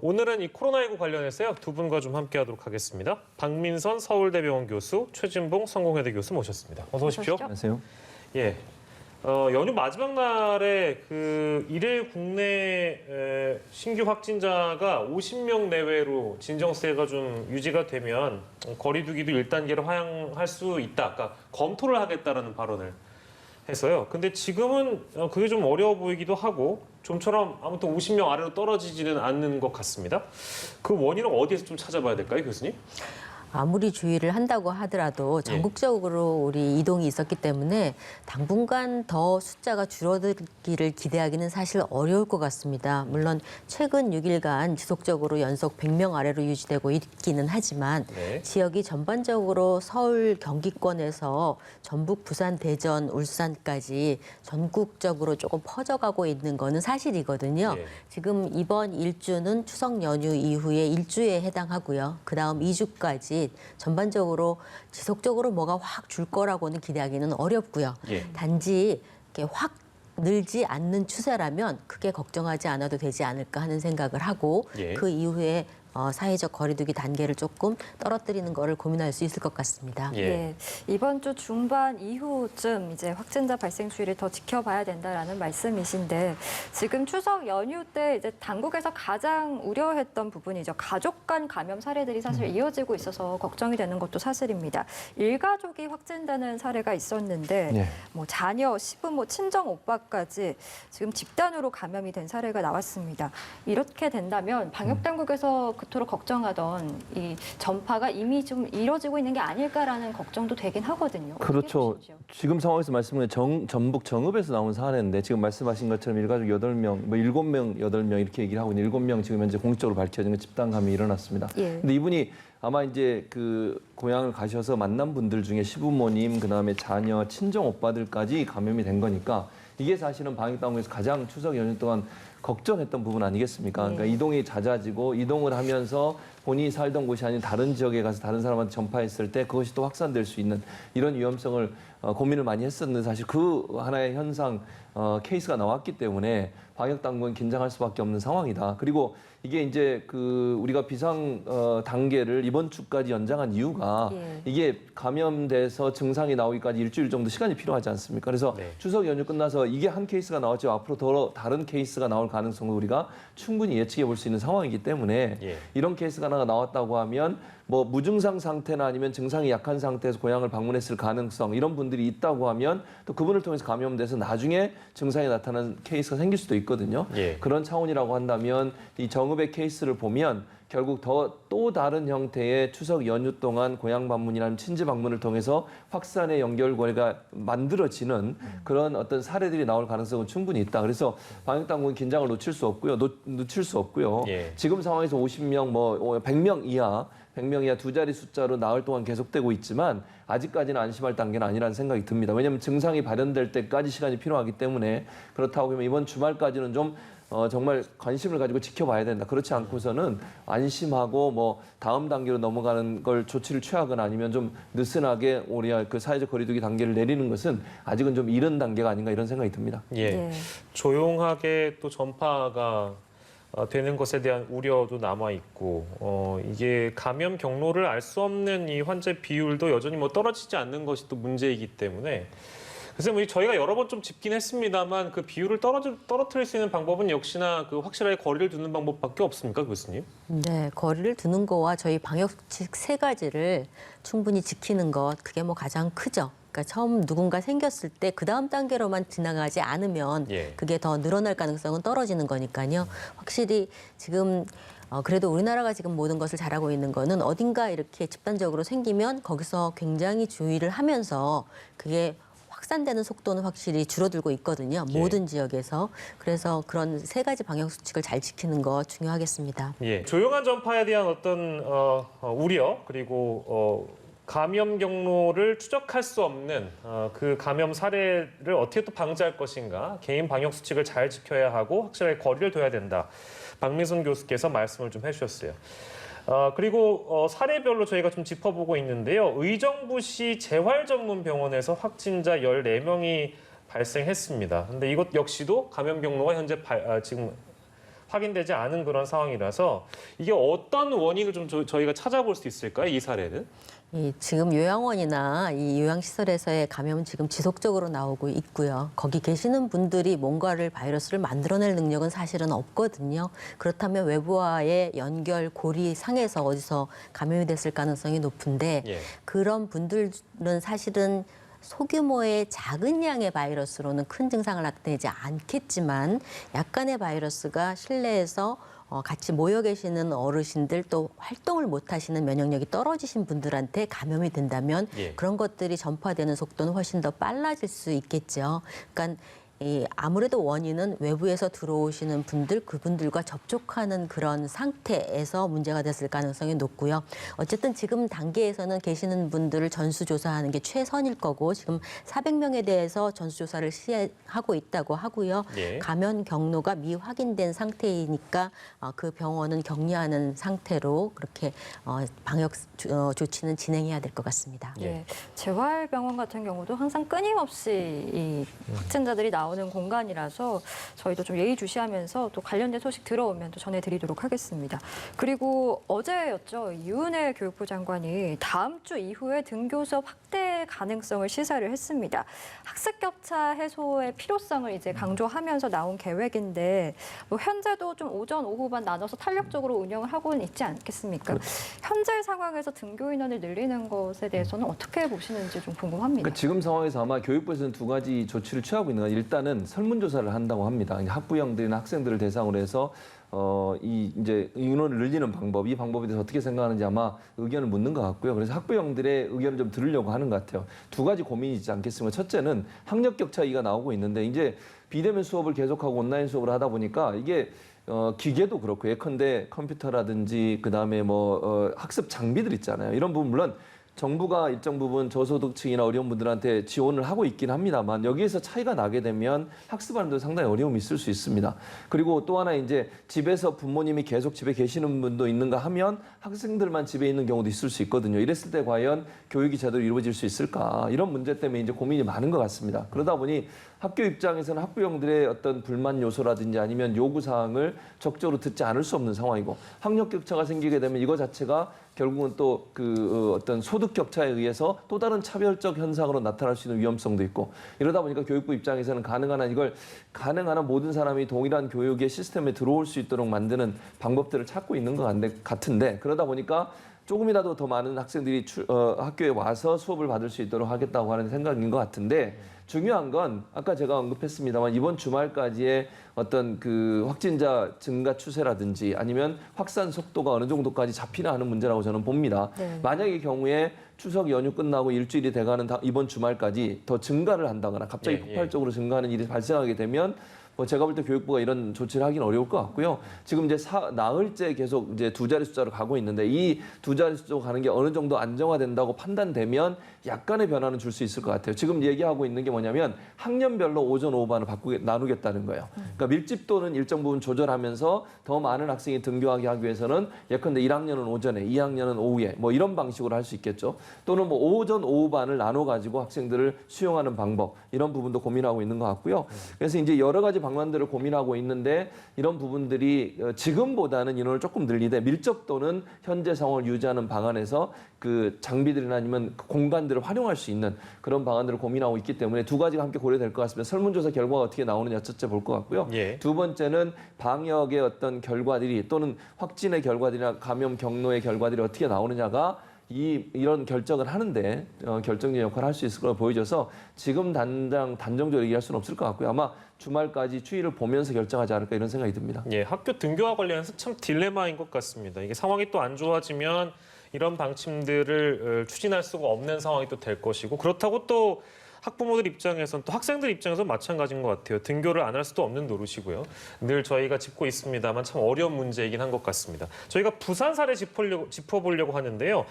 오늘은 이 코로나19 관련해서요. 두 분과 좀 함께하도록 하겠습니다. 박민선 서울대병원 교수, 최진봉 성공회대 교수 모셨습니다. 어서 오십시오. 안녕하세요. 예. 연휴 마지막 날에 그 일일 국내 신규 확진자가 50명 내외로 진정세가 좀 유지가 되면 거리두기도 1단계로 하향할 수 있다. 그러니까 검토를 하겠다라는 발언을 해서요. 근데 지금은 그게 좀 어려워 보이기도 하고 좀처럼 아무튼 50명 아래로 떨어지지는 않는 것 같습니다. 그 원인은 어디에서 좀 찾아봐야 될까요, 교수님? 아무리 주의를 한다고 하더라도 전국적으로 우리 이동이 있었기 때문에 당분간 더 숫자가 줄어들기를 기대하기는 사실 어려울 것 같습니다. 물론 최근 6일간 지속적으로 연속 100명 아래로 유지되고 있기는 하지만 지역이 전반적으로 서울, 경기권에서 전북, 부산, 대전, 울산까지 전국적으로 조금 퍼져가고 있는 거는 사실이거든요. 지금 이번 일주는 추석 연휴 이후에 일주에 해당하고요. 그다음 2주까지 전반적으로 지속적으로 뭐가 확 줄 거라고는 기대하기는 어렵고요. 단지 이렇게 확 늘지 않는 추세라면 크게 걱정하지 않아도 되지 않을까 하는 생각을 하고 그 이후에 사회적 거리두기 단계를 조금 떨어뜨리는 거를 고민할 수 있을 것 같습니다. 이번 주 중반 이후쯤 이제 확진자 발생 추이를 더 지켜봐야 된다라는 말씀이신데 지금 추석 연휴 때 이제 당국에서 가장 우려했던 부분이죠. 가족 간 감염 사례들이 사실 이어지고 있어서 걱정이 되는 것도 사실입니다. 일가족이 확진되는 사례가 있었는데 뭐 자녀, 시부모, 친정 오빠까지 지금 집단으로 감염이 된 사례가 나왔습니다. 이렇게 된다면 방역 당국에서 그토록 걱정하던 이 전파가 이미 좀 이뤄지고 있는 게 아닐까라는 걱정도 되긴 하거든요. 그렇죠. 지금 상황에서 말씀드린 전북 정읍에서 나온 사례인데 지금 말씀하신 것처럼 일가족 8명, 뭐 7명, 8명 이렇게 얘기를 하고 있는 7명 지금 현재 공식적으로 밝혀진 집단 감염이 일어났습니다. 근데 이분이 아마 이제 그 고향을 가셔서 만난 분들 중에 시부모님, 그다음에 자녀, 친정 오빠들까지 감염이 된 거니까 이게 사실은 방역 당국에서 가장 추석 연휴 동안 걱정했던 부분 아니겠습니까? 그러니까 이동이 잦아지고 이동을 하면서 본인이 살던 곳이 아닌 다른 지역에 가서 다른 사람한테 전파했을 때 그것이 또 확산될 수 있는 이런 위험성을 고민을 많이 했었는데 사실 그 하나의 현상 케이스가 나왔기 때문에 방역 당국은 긴장할 수밖에 없는 상황이다. 그리고 이게 이제 그 우리가 비상 단계를 이번 주까지 연장한 이유가 이게 감염돼서 증상이 나오기까지 일주일 정도 시간이 필요하지 않습니까? 그래서 추석 연휴 끝나서 이게 한 케이스가 나왔죠. 앞으로 더 다른 케이스가 나올 가능성을 우리가 충분히 예측해 볼 수 있는 상황이기 때문에 이런 케이스가 하나가 나왔다고 하면 뭐 무증상 상태나 아니면 증상이 약한 상태에서 고향을 방문했을 가능성 이런 분들이 있다고 하면 또 그분을 통해서 감염돼서 나중에 증상이 나타나는 케이스가 생길 수도 있거든요. 그런 차원이라고 한다면 이 정읍의 케이스를 보면 결국 또 다른 형태의 추석 연휴 동안 고향 방문이라는 친지 방문을 통해서 확산의 연결고리가 만들어지는 그런 어떤 사례들이 나올 가능성은 충분히 있다. 그래서 방역 당국은 긴장을 놓칠 수 없고요. 지금 상황에서 50명, 뭐 100명 이하 100명 이하 두 자리 숫자로 나흘 동안 계속되고 있지만 아직까지는 안심할 단계는 아니라는 생각이 듭니다. 왜냐하면 증상이 발현될 때까지 시간이 필요하기 때문에 그렇다고 하면 이번 주말까지는 좀 정말 관심을 가지고 지켜봐야 된다. 그렇지 않고서는 안심하고 뭐 다음 단계로 넘어가는 걸 조치를 취하거나 아니면 좀 느슨하게 우리가 그 사회적 거리두기 단계를 내리는 것은 아직은 좀 이른 단계가 아닌가 이런 생각이 듭니다. 조용하게 또 전파가 되는 것에 대한 우려도 남아 있고 이게 감염 경로를 알 수 없는 이 환자 비율도 여전히 뭐 떨어지지 않는 것이 또 문제이기 때문에 그래서 뭐 저희가 여러 번 좀 짚긴 했습니다만 그 비율을 떨어뜨릴 수 있는 방법은 역시나 그 확실하게 거리를 두는 방법밖에 없습니까, 교수님? 네, 거리를 두는 거와 저희 방역수칙 3가지를 충분히 지키는 것 그게 뭐 가장 크죠. 그러니까 처음 누군가 생겼을 때 그 다음 단계로만 지나가지 않으면 그게 더 늘어날 가능성은 떨어지는 거니까요. 확실히 지금 그래도 우리나라가 지금 모든 것을 잘하고 있는 거는 어딘가 이렇게 집단적으로 생기면 거기서 굉장히 주의를 하면서 그게 확산되는 속도는 확실히 줄어들고 있거든요. 모든 지역에서. 그래서 그런 3가지 방역 수칙을 잘 지키는 거 중요하겠습니다. 조용한 전파에 대한 어떤 우려 그리고 감염 경로를 추적할 수 없는 그 감염 사례를 어떻게 또 방지할 것인가 개인 방역 수칙을 잘 지켜야 하고 확실하게 거리를 둬야 된다. 박민선 교수께서 말씀을 좀 해주셨어요. 그리고 사례별로 저희가 좀 짚어보고 있는데요. 의정부시 재활전문병원에서 확진자 14명이 발생했습니다. 근데 이것 역시도 감염 경로가 현재 지금 확인되지 않은 그런 상황이라서 이게 어떤 원인을 좀 저희가 찾아볼 수 있을까요? 이 사례는? 지금 요양원이나 이 요양시설에서의 감염은 지금 지속적으로 나오고 있고요. 거기 계시는 분들이 뭔가를 바이러스를 만들어낼 능력은 사실은 없거든요. 그렇다면 외부와의 연결, 고리 상에서 어디서 감염이 됐을 가능성이 높은데 예. 그런 분들은 사실은 소규모의 작은 양의 바이러스로는 큰 증상을 나타내지 않겠지만 약간의 바이러스가 실내에서 같이 모여 계시는 어르신들 또 활동을 못 하시는 면역력이 떨어지신 분들한테 감염이 된다면 예. 그런 것들이 전파되는 속도는 훨씬 더 빨라질 수 있겠죠. 그러니까 아무래도 원인은 외부에서 들어오시는 분들, 그분들과 접촉하는 그런 상태에서 문제가 됐을 가능성이 높고요. 어쨌든 지금 단계에서는 계시는 분들을 전수조사하는 게 최선일 거고 지금 400명에 대해서 전수조사를 시행하고 있다고 하고요. 예. 감염 경로가 미확인된 상태이니까 그 병원은 격리하는 상태로 그렇게 방역 조치는 진행해야 될 것 같습니다. 예. 재활병원 같은 경우도 항상 끊임없이 이 확진자들이 나오는 공간이라서 저희도 좀 예의주시하면서 또 관련된 소식 들어오면 또 전해드리도록 하겠습니다. 그리고 어제였죠. 유은혜 교육부 장관이 다음 주 이후에 등교 수업 확대 가능성을 시사를 했습니다. 학습 격차 해소의 필요성을 이제 강조하면서 나온 계획인데 뭐 현재도 좀 오전, 오후반 나눠서 탄력적으로 운영을 하고는 있지 않겠습니까? 현재 상황에서 등교 인원을 늘리는 것에 대해서는 어떻게 보시는지 좀 궁금합니다. 그러니까 지금 상황에서 아마 교육부에서는 두 가지 조치를 취하고 있는 건 일단은 설문조사를 한다고 합니다. 학부형들이나 학생들을 대상으로 해서 이제 인원을 늘리는 방법, 이 방법에 대해서 어떻게 생각하는지 아마 의견을 묻는 것 같고요. 그래서 학부형들의 의견을 좀 들으려고 하는 것 같아요. 두 가지 고민이 있지 않겠습니까? 첫째는 학력 격차 얘기가 나오고 있는데 이제 비대면 수업을 계속하고 온라인 수업을 하다 보니까 이게 기계도 그렇고 예컨대 컴퓨터라든지 그다음에 학습 장비들 있잖아요. 이런 부분 물론 정부가 일정 부분 저소득층이나 어려운 분들한테 지원을 하고 있긴 합니다만 여기에서 차이가 나게 되면 학습하는 데 상당히 어려움이 있을 수 있습니다. 그리고 또 하나 이제 집에서 부모님이 계속 집에 계시는 분도 있는가 하면 학생들만 집에 있는 경우도 있을 수 있거든요. 이랬을 때 과연 교육이 제대로 이루어질 수 있을까? 이런 문제 때문에 이제 고민이 많은 것 같습니다. 그러다 보니 학교 입장에서는 학부형들의 어떤 불만 요소라든지 아니면 요구 사항을 적극적으로 듣지 않을 수 없는 상황이고 학력 격차가 생기게 되면 이거 자체가 결국은 또 어떤 소득 격차에 의해서 또 다른 차별적 현상으로 나타날 수 있는 위험성도 있고 이러다 보니까 교육부 입장에서는 가능한 한 모든 사람이 동일한 교육의 시스템에 들어올 수 있도록 만드는 방법들을 찾고 있는 것 같은데 그러다 보니까 조금이라도 더 많은 학생들이 학교에 와서 수업을 받을 수 있도록 하겠다고 하는 생각인 것 같은데 중요한 건 아까 제가 언급했습니다만 이번 주말까지의 어떤 확진자 증가 추세라든지 아니면 확산 속도가 어느 정도까지 잡히나 하는 문제라고 저는 봅니다. 네. 만약의 경우에 추석 연휴 끝나고 일주일이 돼가는 이번 주말까지 더 증가를 한다거나 갑자기 폭발적으로 증가하는 일이 발생하게 되면 제가 볼 때 교육부가 이런 조치를 하기는 어려울 것 같고요. 지금 이제 나흘째 계속 이제 두 자리 숫자로 가고 있는데 이 두 자리 숫자로 가는 게 어느 정도 안정화된다고 판단되면 약간의 변화는 줄 수 있을 것 같아요. 지금 얘기하고 있는 게 뭐냐면 학년별로 오전, 오후반을 나누겠다는 거예요. 그러니까 밀집도는 일정 부분 조절하면서 더 많은 학생이 등교하게 하기 위해서는 예컨대 1학년은 오전에, 2학년은 오후에 이런 방식으로 할 수 있겠죠. 또는 오전, 오후반을 나눠가지고 학생들을 수용하는 방법 이런 부분도 고민하고 있는 것 같고요. 그래서 이제 여러 가지 방안들을 고민하고 있는데 이런 부분들이 지금보다는 인원을 조금 늘리되 밀접도는 현재 상황을 유지하는 방안에서 장비들이나 아니면 공간들을 활용할 수 있는 그런 방안들을 고민하고 있기 때문에 두 가지가 함께 고려될 것 같습니다. 설문조사 결과가 어떻게 나오느냐 첫째 볼 것 같고요. 예. 두 번째는 방역의 어떤 결과들이 또는 확진의 결과들이나 감염 경로의 결과들이 어떻게 나오느냐가 이런 결정을 하는데 결정적인 역할을 할 수 있을 거로 보여져서 지금 단정적으로 얘기할 수는 없을 것 같고요. 아마 주말까지 추이를 보면서 결정하지 않을까 이런 생각이 듭니다. 예, 학교 등교와 관련해서 참 딜레마인 것 같습니다. 이게 상황이 또 안 좋아지면 이런 방침들을 추진할 수가 없는 상황이 또 될 것이고 그렇다고 또 학부모들 입장에서는 또 학생들 입장에서는 마찬가지인 것 같아요. 등교를 안 할 수도 없는 노릇이고요. 늘 저희가 짚고 있습니다만 참 어려운 문제이긴 한 것 같습니다. 저희가 부산 사례 짚어보려고 하는데요.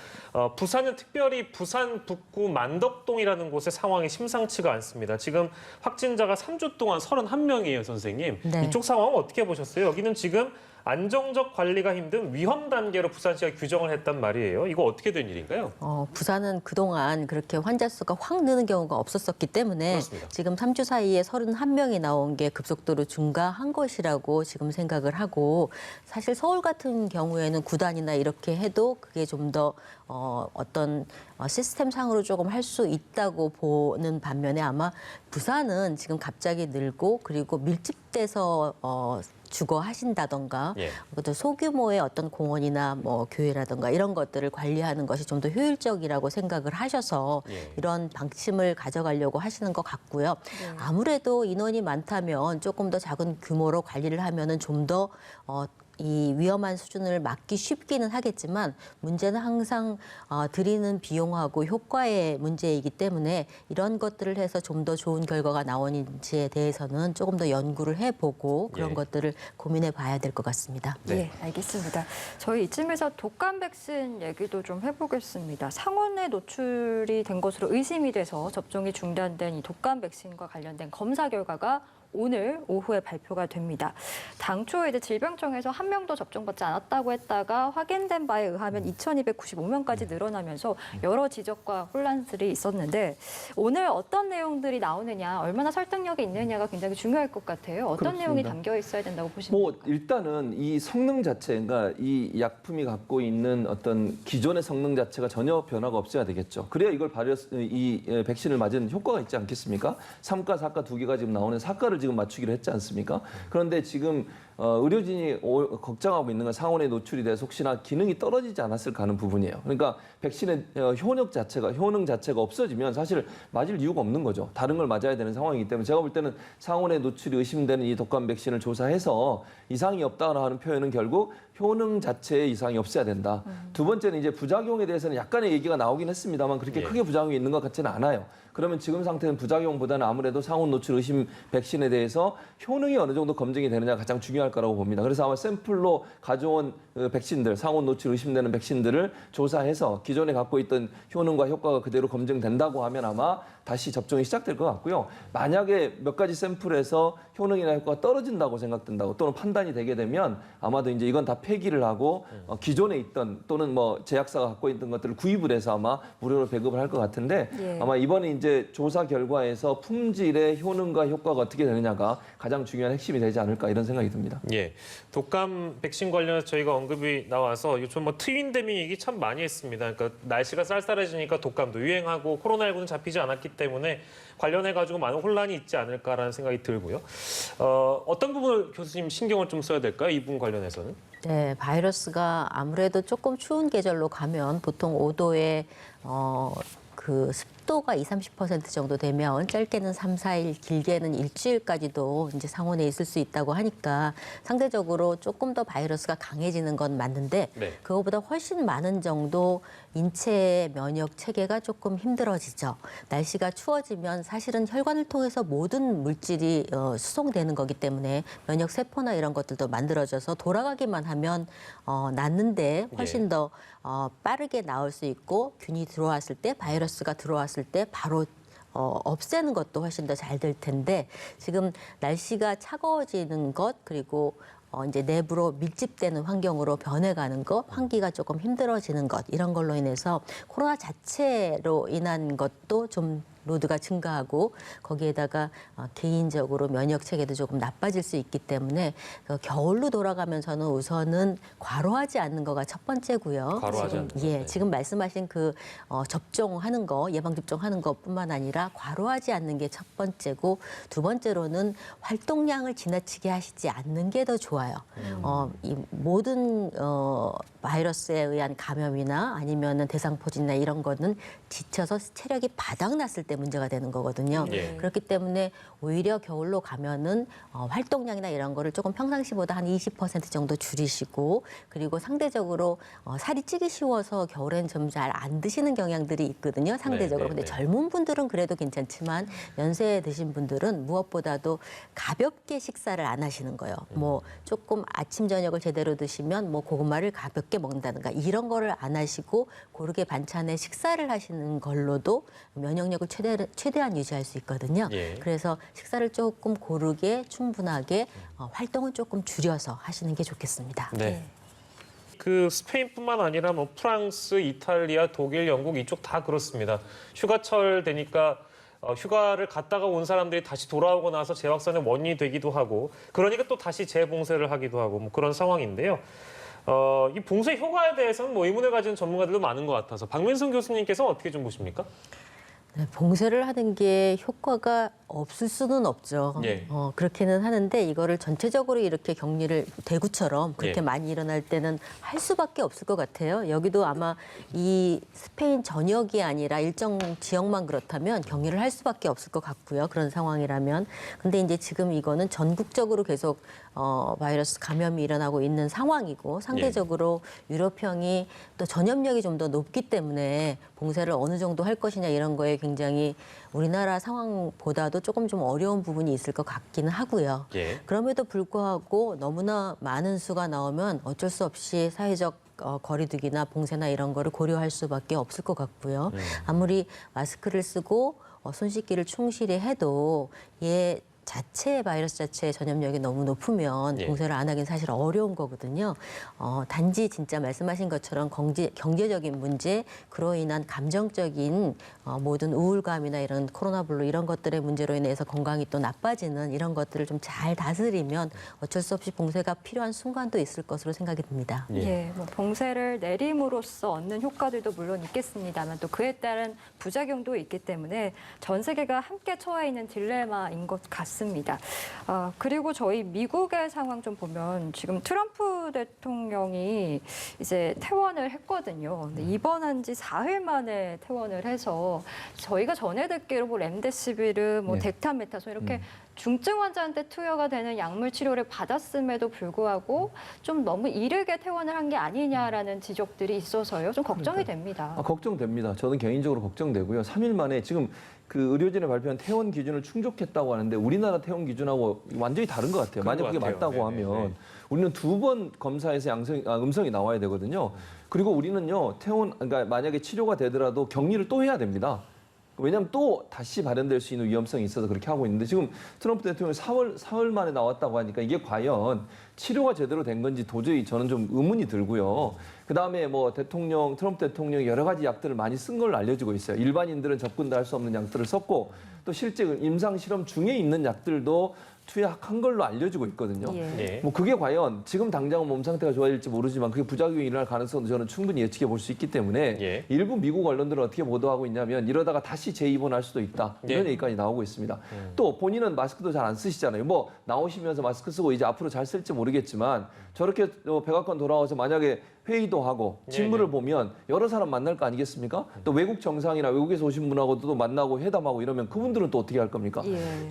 부산은 특별히 부산 북구 만덕동이라는 곳의 상황이 심상치가 않습니다. 지금 확진자가 3주 동안 31명이에요, 선생님. 네. 이쪽 상황은 어떻게 보셨어요? 여기는 지금 안정적 관리가 힘든 위험 단계로 부산시가 규정을 했단 말이에요. 이거 어떻게 된 일인가요? 부산은 그동안 그렇게 환자 수가 확 느는 경우가 없었었기 때문에 그렇습니다. 지금 3주 사이에 31명이 나온 게 급속도로 증가한 것이라고 지금 생각을 하고 사실 서울 같은 경우에는 9단이나 이렇게 해도 그게 좀 더 어떤 시스템상으로 조금 할 수 있다고 보는 반면에 아마 부산은 지금 갑자기 늘고 그리고 밀집돼서 주거하신다던가 예. 또 소규모의 어떤 공원이나 뭐 교회라든가 이런 것들을 관리하는 것이 좀 더 효율적이라고 생각을 하셔서 예. 이런 방침을 가져가려고 하시는 것 같고요. 아무래도 인원이 많다면 조금 더 작은 규모로 관리를 하면은 좀 더 이 위험한 수준을 막기 쉽기는 하겠지만 문제는 항상 들이는 비용하고 효과의 문제이기 때문에 이런 것들을 해서 좀 더 좋은 결과가 나오는지에 대해서는 조금 더 연구를 해보고 그런 예. 것들을 고민해 봐야 될 것 같습니다. 네. 예, 알겠습니다. 저희 이쯤에서 독감 백신 얘기도 좀 해보겠습니다. 상온에 노출이 된 것으로 의심이 돼서 접종이 중단된 이 독감 백신과 관련된 검사 결과가 오늘 오후에 발표가 됩니다. 당초 이제 질병청에서 한 명도 접종받지 않았다고 했다가 확인된 바에 의하면 2,295명까지 늘어나면서 여러 지적과 혼란들이 있었는데 오늘 어떤 내용들이 나오느냐, 얼마나 설득력이 있느냐가 굉장히 중요할 것 같아요. 어떤 그렇습니다. 내용이 담겨 있어야 된다고 보십니까? 뭐 일단은 이 성능 자체, 그러니까 이 약품이 갖고 있는 어떤 기존의 성능 자체가 전혀 변화가 없어야 되겠죠. 그래야 이걸 이 백신을 맞은 효과가 있지 않겠습니까? 3가, 4가 두 개가 지금 나오는 4가를 지금 맞추기로 했지 않습니까? 그런데 지금 의료진이 걱정하고 있는 건 상온에 노출이 돼서 혹시나 기능이 떨어지지 않았을까 하는 부분이에요. 그러니까 백신의 효능 자체가 없어지면 사실 맞을 이유가 없는 거죠. 다른 걸 맞아야 되는 상황이기 때문에 제가 볼 때는 상온에 노출이 의심되는 이 독감 백신을 조사해서 이상이 없다라는 하는 표현은 결국 효능 자체에 이상이 없어야 된다. 두 번째는 이제 부작용에 대해서는 약간의 얘기가 나오긴 했습니다만 그렇게 예. 크게 부작용이 있는 것 같지는 않아요. 그러면 지금 상태는 부작용보다는 아무래도 상온 노출 의심 백신에 대해서 효능이 어느 정도 검증이 되느냐가 가장 중요할 거라고 봅니다. 그래서 아마 샘플로 가져온 백신들, 상온 노출 의심되는 백신들을 조사해서 기존에 갖고 있던 효능과 효과가 그대로 검증된다고 하면 아마 다시 접종이 시작될 것 같고요. 만약에 몇 가지 샘플에서 효능이나 효과가 떨어진다고 생각된다고 또는 판단이 되게 되면 아마도 이제 이건 다 폐기를 하고 기존에 있던 또는 뭐 제약사가 갖고 있던 것들을 구입을 해서 아마 무료로 배급을 할 것 같은데 예. 아마 이번에 이제 조사 결과에서 품질의 효능과 효과가 어떻게 되느냐가 가장 중요한 핵심이 되지 않을까 이런 생각이 듭니다. 예, 독감 백신 관련해서 저희가 언급이 나와서 요즘 뭐 트윈데믹 얘기 참 많이 했습니다. 그러니까 날씨가 쌀쌀해지니까 독감도 유행하고 코로나19는 잡히지 않았기 때문에 관련해가지고 많은 혼란이 있지 않을까라는 생각이 들고요. 어떤 부분을 교수님 신경을 좀 써야 될까요? 이 부분 관련해서는? 네, 바이러스가 아무래도 조금 추운 계절로 가면 보통 5도에 그 습도가 20-30% 정도 되면 짧게는 3-4일, 길게는 일주일까지도 이제 상온에 있을 수 있다고 하니까 상대적으로 조금 더 바이러스가 강해지는 건 맞는데 네. 그거보다 훨씬 많은 정도 인체 면역 체계가 조금 힘들어지죠. 날씨가 추워지면 사실은 혈관을 통해서 모든 물질이 수송되는 거기 때문에 면역 세포나 이런 것들도 만들어져서 돌아가기만 하면 낫는데 훨씬 더 빠르게 나올 수 있고 균이 들어왔을 때 바이러스가 들어왔을 때 바로 없애는 것도 훨씬 더 잘 될 텐데 지금 날씨가 차가워지는 것 그리고 이제 내부로 밀집되는 환경으로 변해가는 것, 환기가 조금 힘들어지는 것 이런 걸로 인해서 코로나 자체로 인한 것도 좀 로드가 증가하고 거기에다가 개인적으로 면역 체계도 조금 나빠질 수 있기 때문에 겨울로 돌아가면서는 우선은 과로하지 않는 거가 첫 번째고요. 과로하지 않는 것, 네. 지금 말씀하신 그 접종하는 거, 예방 접종하는 것뿐만 아니라 과로하지 않는 게 첫 번째고 두 번째로는 활동량을 지나치게 하시지 않는 게 더 좋아요. 이 모든 바이러스에 의한 감염이나 아니면은 대상포진이나 이런 거는 지쳐서 체력이 바닥났을 때 문제가 되는 거거든요. 예. 그렇기 때문에 오히려 겨울로 가면은 활동량이나 이런 거를 조금 평상시보다 한 20% 정도 줄이시고 그리고 상대적으로 살이 찌기 쉬워서 겨울엔 좀 잘 안 드시는 경향들이 있거든요. 상대적으로. 근데 젊은 분들은 그래도 괜찮지만 연세에 드신 분들은 무엇보다도 가볍게 식사를 안 하시는 거예요. 뭐 조금 아침 저녁을 제대로 드시면 뭐 고구마를 가볍게 적게 먹는다든가 이런 거를 안 하시고 고르게 반찬에 식사를 하시는 걸로도 면역력을 최대한 유지할 수 있거든요. 예. 그래서 식사를 조금 고르게 충분하게 활동은 조금 줄여서 하시는 게 좋겠습니다. 네. 그 스페인뿐만 아니라 뭐 프랑스, 이탈리아, 독일, 영국 이쪽 다 그렇습니다. 휴가철 되니까 휴가를 갔다가 온 사람들이 다시 돌아오고 나서 재확산의 원인이 되기도 하고 그러니까 또 다시 재봉쇄를 하기도 하고 뭐 그런 상황인데요. 이 봉쇄 효과에 대해서는 뭐 의문을 가지는 전문가들도 많은 것 같아서 박민순 교수님께서 어떻게 좀 보십니까? 네, 봉쇄를 하는 게 효과가 없을 수는 없죠. 예. 그렇게는 하는데 이거를 전체적으로 이렇게 격리를 대구처럼 그렇게 예. 많이 일어날 때는 할 수밖에 없을 것 같아요. 여기도 아마 이 스페인 전역이 아니라 일정 지역만 그렇다면 격리를 할 수밖에 없을 것 같고요. 그런 상황이라면. 근데 이제 지금 이거는 전국적으로 계속 바이러스 감염이 일어나고 있는 상황이고 상대적으로 유럽형이 또 전염력이 좀 더 높기 때문에 봉쇄를 어느 정도 할 것이냐 이런 거에 굉장히 우리나라 상황보다도 조금 좀 어려운 부분이 있을 것 같기는 하고요. 예. 그럼에도 불구하고 너무나 많은 수가 나오면 어쩔 수 없이 사회적 거리두기나 봉쇄나 이런 거를 고려할 수밖에 없을 것 같고요. 아무리 마스크를 쓰고 손 씻기를 충실히 해도 바이러스 자체의 전염력이 너무 높으면 예. 봉쇄를 안 하긴 사실 어려운 거거든요. 단지 진짜 말씀하신 것처럼 경제적인 문제, 그로 인한 감정적인 모든 우울감이나 이런 코로나 블루 이런 것들의 문제로 인해서 건강이 또 나빠지는 이런 것들을 좀 잘 다스리면 어쩔 수 없이 봉쇄가 필요한 순간도 있을 것으로 생각이 듭니다. 예. 뭐 봉쇄를 내림으로써 얻는 효과들도 물론 있겠습니다만 또 그에 따른 부작용도 있기 때문에 전 세계가 함께 처해 있는 딜레마인 것 같습니다. 그리고 저희 미국의 상황 좀 보면 지금 트럼프 대통령이 이제 퇴원을 했거든요. 근데 입원한 지 4일 만에 퇴원을 해서 저희가 전해 듣기로 뭐 렘데시비르, 뭐 네. 덱타메타손 이렇게 중증 환자한테 투여가 되는 약물 치료를 받았음에도 불구하고 좀 너무 이르게 퇴원을 한 게 아니냐라는 지적들이 있어서요. 좀 걱정이 됩니다. 걱정됩니다. 저는 개인적으로 걱정되고요. 3일 만에 지금 그 의료진에 발표한 퇴원 기준을 충족했다고 하는데 우리나라 퇴원 기준하고 완전히 다른 것 같아요. 만약 그게 맞다고 하면 우리는 2번 검사에서 음성이 나와야 되거든요. 그리고 우리는요 그러니까 만약에 치료가 되더라도 격리를 또 해야 됩니다. 왜냐하면 또 다시 발현될 수 있는 위험성이 있어서 그렇게 하고 있는데 지금 트럼프 대통령이 사흘 만에 나왔다고 하니까 이게 과연 치료가 제대로 된 건지 도저히 저는 좀 의문이 들고요. 그다음에 뭐 트럼프 대통령이 여러 가지 약들을 많이 쓴 걸로 알려지고 있어요. 일반인들은 접근도 할 수 없는 약들을 썼고 또 실제 임상 실험 중에 있는 약들도 투약한 걸로 알려지고 있거든요. 예. 뭐 그게 과연 지금 당장은 몸 상태가 좋아질지 모르지만 그게 부작용이 일어날 가능성도 저는 충분히 예측해 볼 수 있기 때문에 예. 일부 미국 언론들은 어떻게 보도하고 있냐면 이러다가 다시 재입원할 수도 있다 이런 얘기까지 나오고 있습니다. 또 본인은 마스크도 잘 안 쓰시잖아요. 뭐 나오시면서 마스크 쓰고 이제 앞으로 잘 쓸지 모르겠지만 저렇게 백악관 돌아와서 만약에 회의도 하고 직무를 보면 여러 사람 만날 거 아니겠습니까? 또 외국 정상이나 외국에서 오신 분하고도 또 만나고 회담하고 이러면 그분들은 또 어떻게 할 겁니까?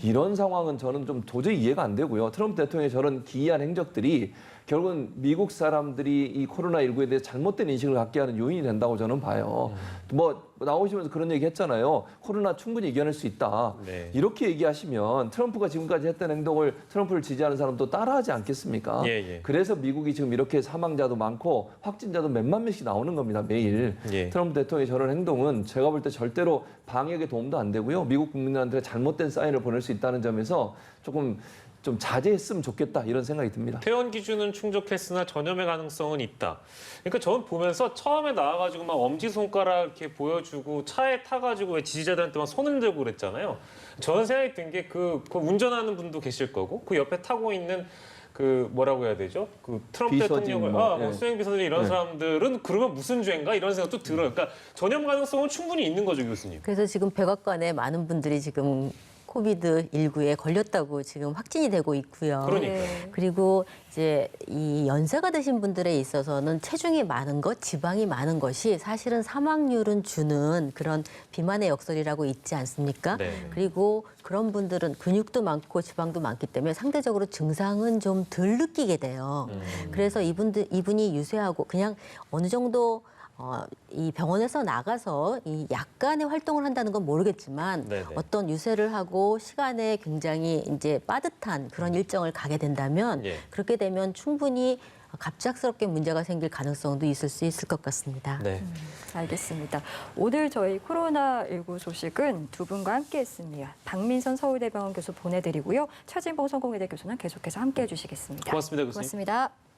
이런 상황은 저는 좀 도저히 이해가 안 되고요. 트럼프 대통령의 저런 기이한 행적들이 결국은 미국 사람들이 이 코로나19에 대해 잘못된 인식을 갖게 하는 요인이 된다고 저는 봐요. 뭐 나오시면서 그런 얘기 했잖아요. 코로나 충분히 이겨낼 수 있다. 네. 이렇게 얘기하시면 트럼프가 지금까지 했던 행동을 트럼프를 지지하는 사람도 따라하지 않겠습니까? 예. 그래서 미국이 지금 이렇게 사망자도 많고 확진자도 몇만 명씩 나오는 겁니다. 매일. 예. 트럼프 대통령의 저런 행동은 제가 볼 때 절대로 방역에 도움도 안 되고요. 미국 국민들한테 잘못된 사인을 보낼 수 있다는 점에서 조금 좀 자제했으면 좋겠다 이런 생각이 듭니다. 퇴원 기준은 충족했으나 전염의 가능성은 있다. 그러니까 저는 보면서 처음에 나와가지고 막 엄지손가락 이렇게 보여주고 차에 타가지고 왜 지지자들한테 막 손을 들고 그랬잖아요. 저는 생각이 든 게 그 운전하는 분도 계실 거고 그 옆에 타고 있는 그 뭐라고 해야 되죠? 그 트럼프 비서진 대통령을 수행 비서들 이런 네. 사람들은 그러면 무슨 죄인가 이런 생각도 들어요. 그러니까 전염 가능성은 충분히 있는 거죠, 교수님. 그래서 지금 백악관에 많은 분들이 지금 코비드19에 걸렸다고 지금 확진이 되고 있고요. 그러니까요. 그리고 이제 이 연세가 드신 분들에 있어서는 체중이 많은 것, 지방이 많은 것이 사실은 사망률은 주는 그런 비만의 역설이라고 있지 않습니까? 네. 그리고 그런 분들은 근육도 많고 지방도 많기 때문에 상대적으로 증상은 좀 덜 느끼게 돼요. 그래서 이분이 유세하고 그냥 어느 정도 이 병원에서 나가서 이 약간의 활동을 한다는 건 모르겠지만 네네. 어떤 유세를 하고 시간에 굉장히 이제 빠듯한 그런 일정을 가게 된다면 예. 그렇게 되면 충분히 갑작스럽게 문제가 생길 가능성도 있을 수 있을 것 같습니다. 네. 알겠습니다. 오늘 저희 코로나19 소식은 두 분과 함께했습니다. 박민선 서울대병원 교수 보내드리고요. 최진봉 성공회대 교수는 계속해서 함께해 주시겠습니다. 고맙습니다, 교수님. 고맙습니다.